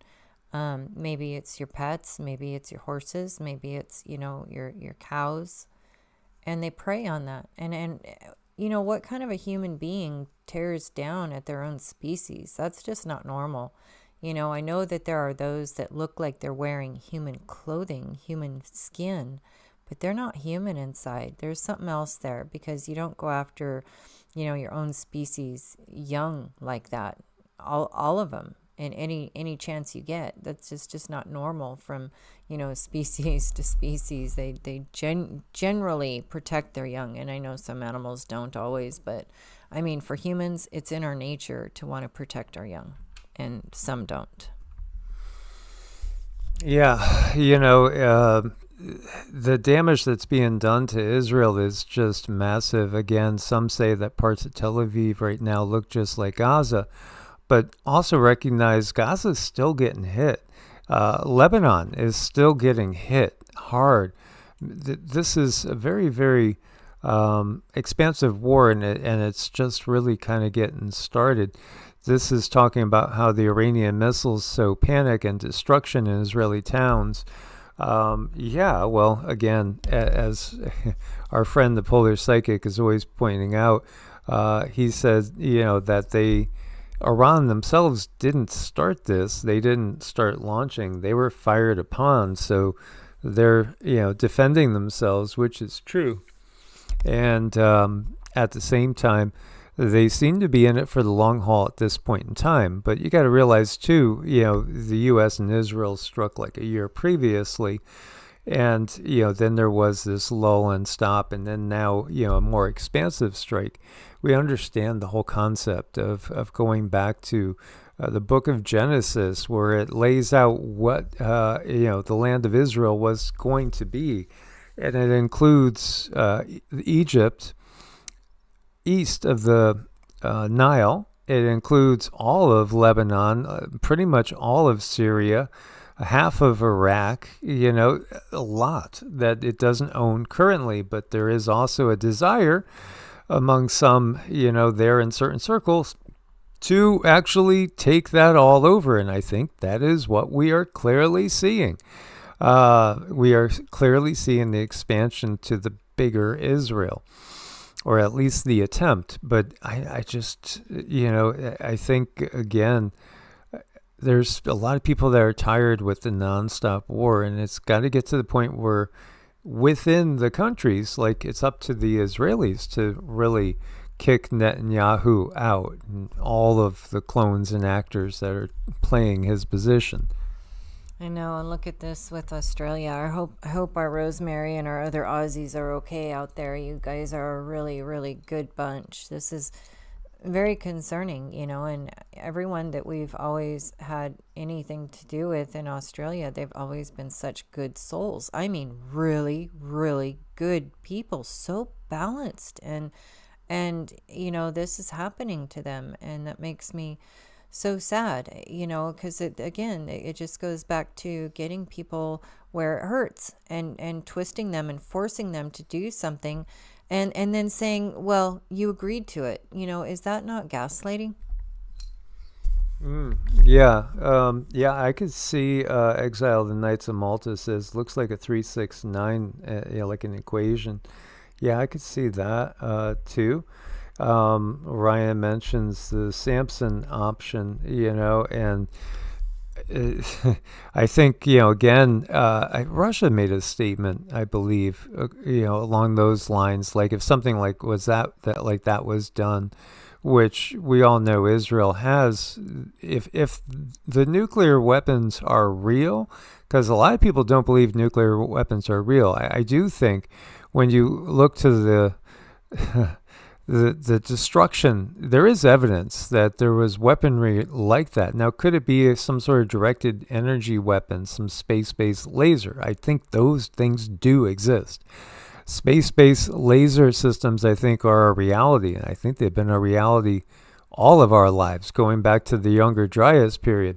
Maybe it's your pets, maybe it's your horses, maybe it's, your cows, and they prey on that. And what kind of a human being tears down at their own species? That's just not normal. I know that there are those that look like they're wearing human clothing, human skin, but they're not human inside. There's something else there, because you don't go after, your own species young like that. All of them, and any chance you get. That's just not normal from, species to species. They generally protect their young, and I know some animals don't always, but I mean, for humans, it's in our nature to want to protect our young, and some don't. Yeah, the damage that's being done to Israel is just massive. Again, some say that parts of Tel Aviv right now look just like Gaza, but also recognize Gaza's still getting hit. Lebanon is still getting hit hard. This is a very, very expansive war, and it's just really kind of getting started. This is talking about how the Iranian missiles sow panic and destruction in Israeli towns. Well, again, as our friend the Polar Psychic is always pointing out, he said, that Iran themselves didn't start this. They didn't start launching. They were fired upon. So they're, defending themselves, which is true. And at the same time, they seem to be in it for the long haul at this point in time. But you got to realize, too, the U.S. and Israel struck like a year previously. And, then there was this lull and stop. And then now, a more expansive strike. We understand the whole concept of going back to the book of Genesis, where it lays out what, the land of Israel was going to be. And it includes Egypt, east of the Nile. It includes all of Lebanon, pretty much all of Syria, half of Iraq, a lot that it doesn't own currently. But there is also a desire among some, there in certain circles, to actually take that all over. And I think that is what we are clearly seeing. We are clearly seeing the expansion to the bigger Israel, or at least the attempt. But I just, I think, again, there's a lot of people that are tired with the nonstop war, and it's got to get to the point where within the countries, like, it's up to the Israelis to really kick Netanyahu out and all of the clones and actors that are playing his position. I know, and look at this with Australia. I hope our Rosemary and our other Aussies are okay out there. You guys are a really, really good bunch. This is very concerning, and everyone that we've always had anything to do with in Australia, they've always been such good souls. I mean, really, really good people, so balanced, and this is happening to them, and that makes me so sad, because it just goes back to getting people where it hurts, and twisting them and forcing them to do something, and then saying, well, you agreed to it. Is that not gaslighting? Yeah, I could see Exile of the Knights of Malta says, looks like a 369, like an equation. Yeah, I could see that too. Ryan mentions the Samson option, and I think, again, Russia made a statement, I believe, along those lines, like if something like was that was done, which we all know Israel has, if the nuclear weapons are real, because a lot of people don't believe nuclear weapons are real. I do think when you look to the destruction, there is evidence that there was weaponry like that. Now, could it be some sort of directed energy weapon, some space-based laser? I think those things do exist. Space-based laser systems, I think, are a reality, and I think they've been a reality all of our lives, going back to the Younger Dryas period.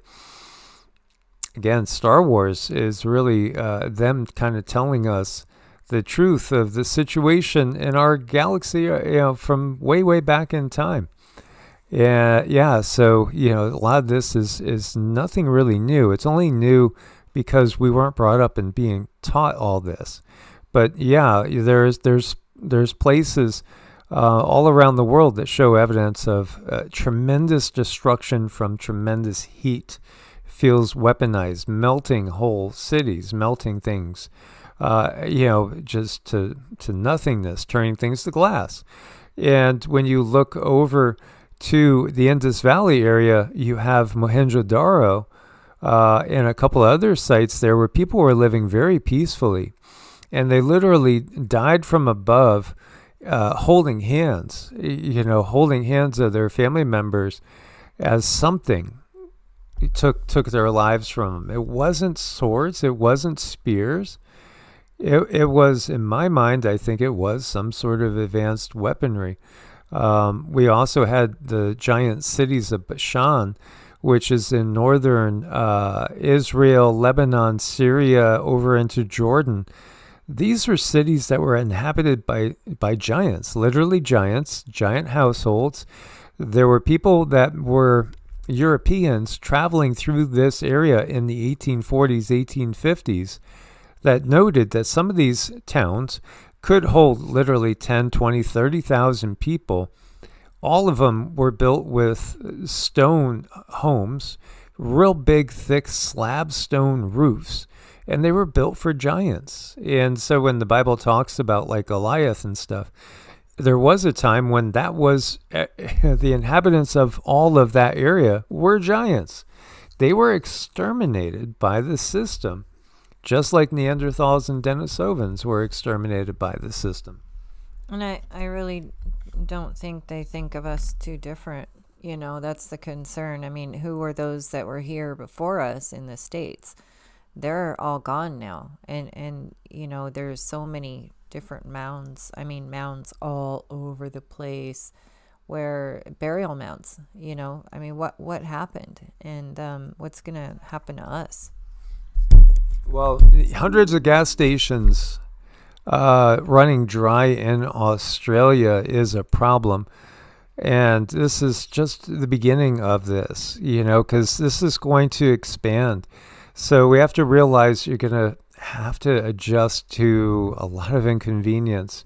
again, Star Wars is really them kind of telling us the truth of the situation in our galaxy, from way, way back in time. Yeah. So, a lot of this is nothing really new. It's only new because we weren't brought up in being taught all this. But yeah, there's places all around the world that show evidence of tremendous destruction from tremendous heat. Feels weaponized, melting whole cities, melting things, just to nothingness, turning things to glass. And when you look over to the Indus Valley area, you have Mohenjo-Daro and a couple of other sites there where people were living very peacefully. And they literally died from above, holding hands, holding hands of their family members as something took their lives from them. It wasn't swords. It wasn't spears. It was, in my mind, I think it was some sort of advanced weaponry. We also had the giant cities of Bashan, which is in northern Israel, Lebanon, Syria, over into Jordan. These were cities that were inhabited by giants, literally giants, giant households. There were people that were Europeans traveling through this area in the 1840s, 1850s that noted that some of these towns could hold literally 10, 20, 30,000 people. All of them were built with stone homes, real big, thick slab stone roofs. And they were built for giants. And so when the Bible talks about like Goliath and stuff, there was a time when that was the inhabitants of all of that area were giants. They were exterminated by the system, just like Neanderthals and Denisovans were exterminated by the system. And I really don't think they think of us too different. That's the concern. I mean, who were those that were here before us in the States? They're all gone now. And there's so many different mounds. I mean, mounds all over the place, where burial mounds, I mean, what happened, and what's going to happen to us? Well, hundreds of gas stations running dry in Australia is a problem. And this is just the beginning of this, because this is going to expand. So we have to realize you're going to have to adjust to a lot of inconvenience.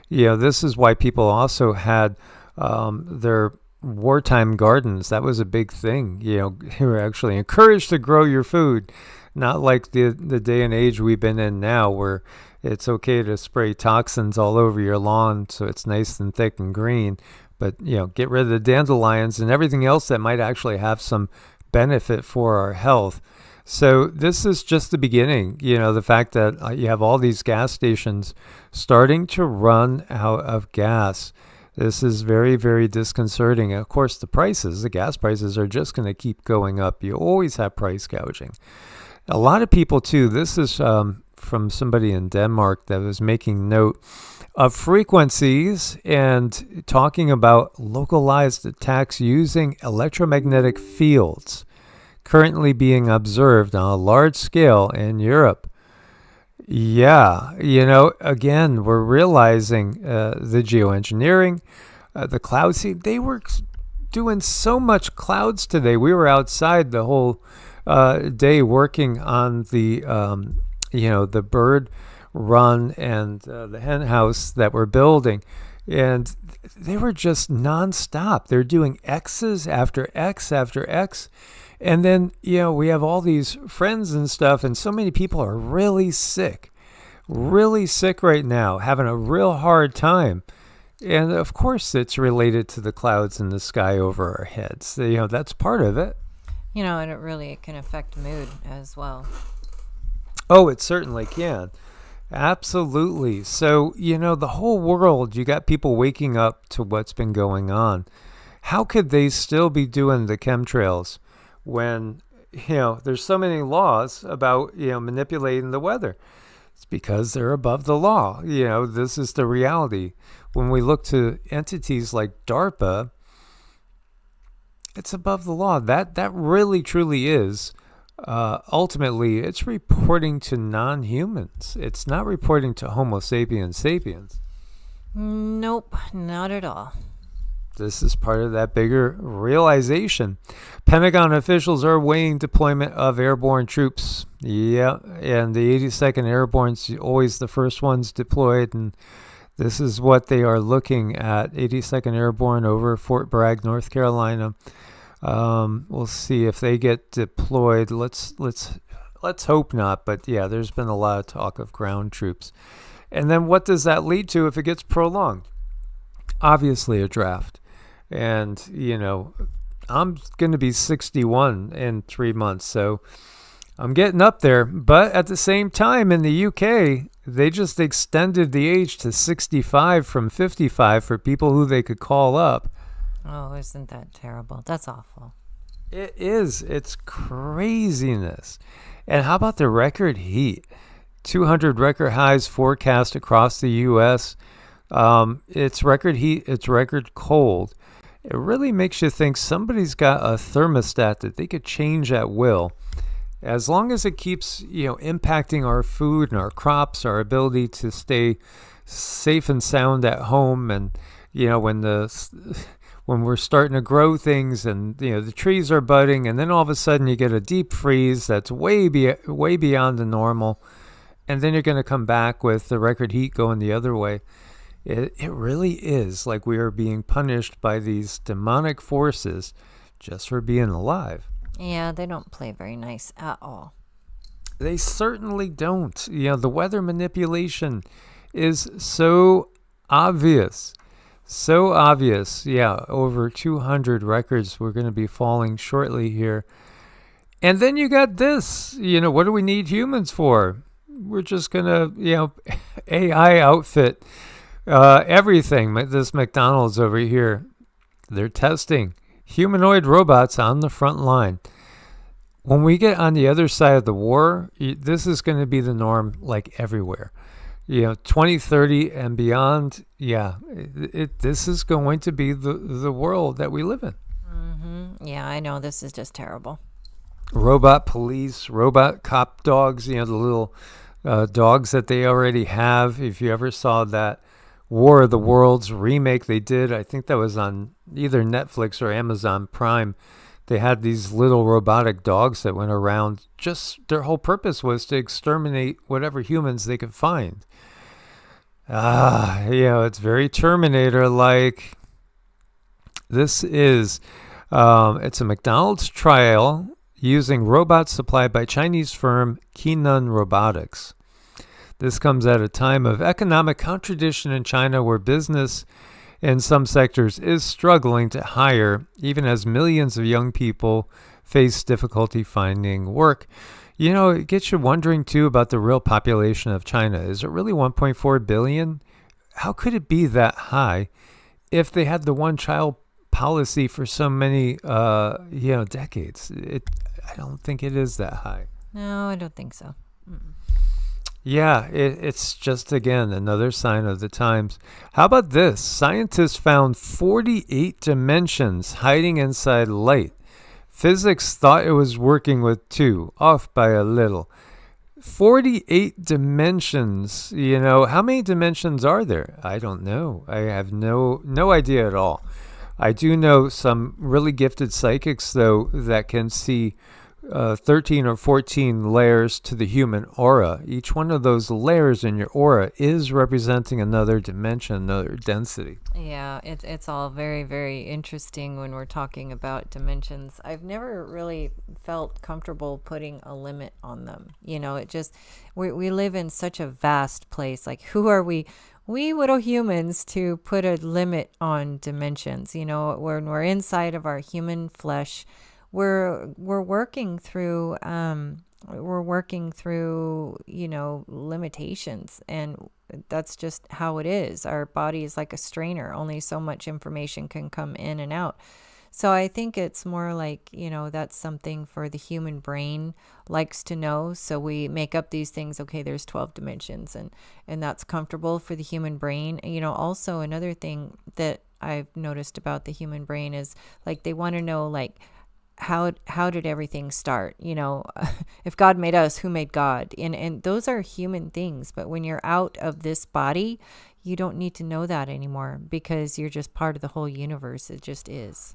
This is why people also had their wartime gardens. That was a big thing. You were actually encouraged to grow your food, not like the day and age we've been in now, where it's okay to spray toxins all over your lawn so it's nice and thick and green. But, get rid of the dandelions and everything else that might actually have some benefit for our health. So this is just the beginning, the fact that you have all these gas stations starting to run out of gas. This is very, very disconcerting. And of course, the gas prices are just going to keep going up. You always have price gouging. A lot of people, too, this is from somebody in Denmark that was making note of frequencies and talking about localized attacks using electromagnetic fields currently being observed on a large scale in Europe. Yeah, again, we're realizing the geoengineering, the cloud seed. They were doing so much clouds today. We were outside the whole day working on the bird run and the hen house that we're building. And they were just nonstop. They're doing X's after X after X. And then, we have all these friends and stuff, and so many people are really sick right now, having a real hard time. And of course, it's related to the clouds in the sky over our heads. That's part of it. And it can affect mood as well. Oh, it certainly can. Absolutely. So, the whole world, you got people waking up to what's been going on. How could they still be doing the chemtrails when, there's so many laws about, manipulating the weather? It's because they're above the law. This is the reality. When we look to entities like DARPA, it's above the law. That really, truly is ultimately it's reporting to non-humans. It's not reporting to Homo sapiens sapiens. Nope, not at all. This is part of that bigger realization. Pentagon officials are weighing deployment of airborne troops. Yeah, and the 82nd Airborne's always the first ones deployed, and this is what they are looking at. 82nd Airborne over Fort Bragg, North Carolina. We'll see if they get deployed. Let's hope not, but yeah, there's been a lot of talk of ground troops. And then what does that lead to if it gets prolonged? Obviously a draft. And, I'm going to be 61 in 3 months, so I'm getting up there. But at the same time, in the UK, they just extended the age to 65 from 55 for people who they could call up. Oh, isn't that terrible? That's awful. It is. It's craziness. And how about the record heat? 200 record highs forecast across the U.S. It's record heat. It's record cold. It really makes you think somebody's got a thermostat that they could change at will. As long as it keeps, impacting our food and our crops, our ability to stay safe and sound at home, and when we're starting to grow things and the trees are budding, and then all of a sudden you get a deep freeze that's way beyond the normal, and then you're going to come back with the record heat going the other way. It really is like we are being punished by these demonic forces just for being alive. Yeah, they don't play very nice at all. They certainly don't. The weather manipulation is so obvious. So obvious. Yeah, over 200 records we're going to be falling shortly here. And then you got this. What do we need humans for? We're just going to, AI outfit everything. This McDonald's over here, they're testing humanoid robots on the front line. When we get on the other side of the war, this is going to be the norm, like everywhere. 2030 and beyond, this is going to be the world that we live in. Mm-hmm. Yeah, I know. This is just terrible. Robot police, robot cop dogs, the little dogs that they already have. If you ever saw that War of the Worlds remake they did, I think that was on either Netflix or Amazon Prime. They had these little robotic dogs that went around. Just their whole purpose was to exterminate whatever humans they could find. It's very Terminator-like. This is, it's a McDonald's trial using robots supplied by Chinese firm Qigong Robotics. This comes at a time of economic contradiction in China, where business in some sectors is struggling to hire, even as millions of young people face difficulty finding work. It gets you wondering, too, about the real population of China. Is it really 1.4 billion? How could it be that high if they had the one-child policy for so many, decades? I don't think it is that high. No, I don't think so. Mm-mm. Yeah, it's just, again, another sign of the times. How about this? Scientists found 48 dimensions hiding inside light. Physics thought it was working with 2, off by a little. 48 dimensions, how many dimensions are there? I don't know. I have no idea at all. I do know some really gifted psychics, though, that can see 13 or 14 layers to the human aura. Each one of those layers in your aura is representing another dimension, another density. Yeah, it's all very, very interesting when we're talking about dimensions. I've never really felt comfortable putting a limit on them. It just, we live in such a vast place. Like, who are we little humans to put a limit on dimensions? When we're inside of our human flesh, we're working through limitations, and that's just how it is. Our body is like a strainer. Only so much information can come in and out. So I think it's more like, that's something for the human brain likes to know. So we make up these things. Okay, there's 12 dimensions, and that's comfortable for the human brain. Also another thing that I've noticed about the human brain is, like, they want to know, like, how did everything start? You know, if God made us, who made God? And those are human things. But when you're out of this body, you don't need to know that anymore because you're just part of the whole universe. It just is.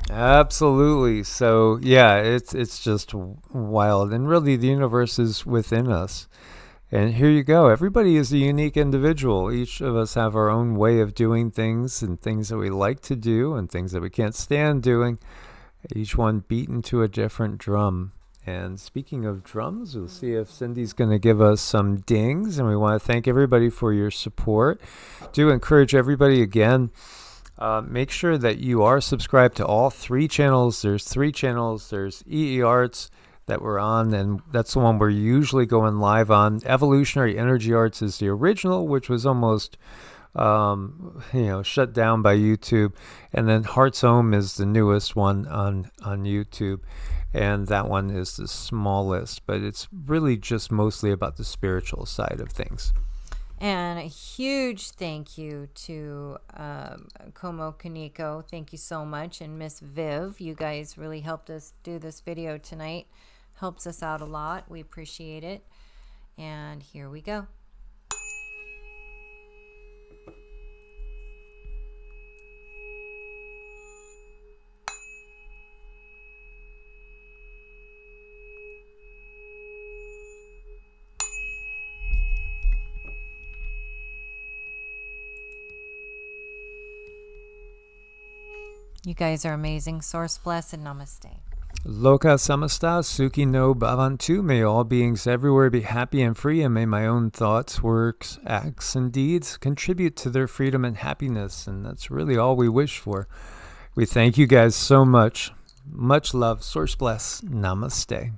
Absolutely. So yeah, it's just wild, and really the universe is within us. And here you go. Everybody is a unique individual. Each of us have our own way of doing things, and things that we like to do and things that we can't stand doing. Each one beaten to a different drum. And speaking of drums, we'll see if Cindy's going to give us some dings. And we want to thank everybody for your support. Do encourage everybody again. Make sure that you are subscribed to all 3 channels. There's 3 channels. There's EE Arts that we're on, and that's the one we're usually going live on. Evolutionary Energy Arts is the original, which was almost shut down by YouTube. And then Heart's Home is the newest one on YouTube. And that one is the smallest, but it's really just mostly about the spiritual side of things. And a huge thank you to Como Kaneko. Thank you so much. And Miss Viv, you guys really helped us do this video tonight. Helps us out a lot. We appreciate it. And here we go. You guys are amazing. Source bless and namaste. Loka samasta suki no bhavantu. May all beings everywhere be happy and free, and may my own thoughts, works, acts, and deeds contribute to their freedom and happiness. And that's really all we wish for. We thank you guys so much. Much love. Source bless. Namaste.